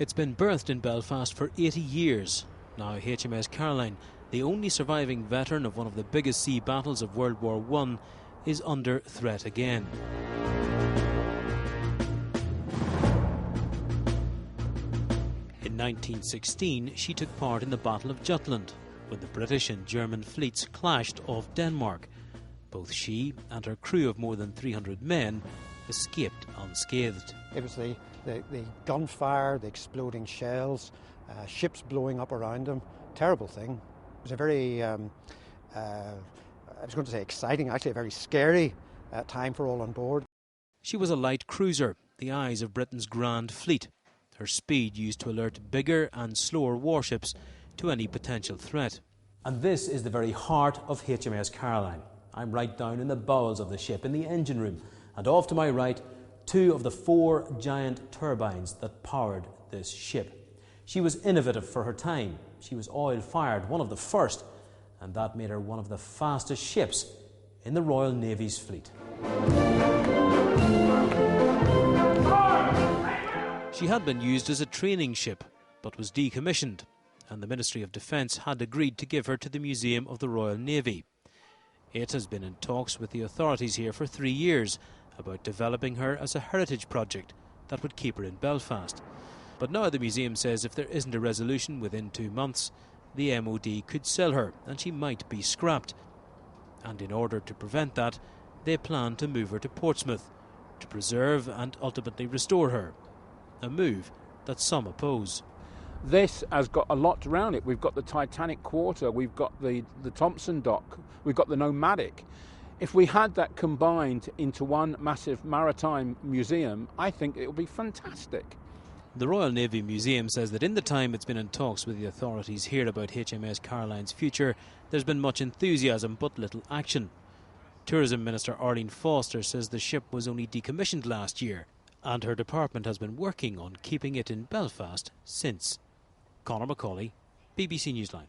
It's been berthed in Belfast for 80 years. Now HMS Caroline, the only surviving veteran of one of the biggest sea battles of World War I, is under threat again. In 1916, she took part in the Battle of Jutland, when the British and German fleets clashed off Denmark. Both she and her crew of more than 300 men escaped unscathed. It was the gunfire, the exploding shells, ships blowing up around them. Terrible thing. It was a very, I was going to say exciting, actually a very scary time for all on board. She was a light cruiser, the eyes of Britain's Grand Fleet. Her speed used to alert bigger and slower warships to any potential threat. And this is the very heart of HMS Caroline. I'm right down in the bowels of the ship, in the engine room, and off to my right, 2 of the 4 giant turbines that powered this ship. She was innovative for her time. She was oil-fired, one of the first, and that made her one of the fastest ships in the Royal Navy's fleet. She had been used as a training ship, but was decommissioned, and the Ministry of Defence had agreed to give her to the Museum of the Royal Navy. It has been in talks with the authorities here for 3 years about developing her as a heritage project that would keep her in Belfast. But now the museum says if there isn't a resolution within 2 months, the MOD could sell her and she might be scrapped. And in order to prevent that, they plan to move her to Portsmouth to preserve and ultimately restore her, a move that some oppose. This has got a lot around it. We've got the Titanic Quarter, we've got the Thompson Dock, we've got the Nomadic. If we had that combined into one massive maritime museum, I think it would be fantastic. The Royal Navy Museum says that in the time it's been in talks with the authorities here about HMS Caroline's future, there's been much enthusiasm but little action. Tourism Minister Arlene Foster says the ship was only decommissioned last year, and her department has been working on keeping it in Belfast since. Conor Macaulay, BBC Newsline.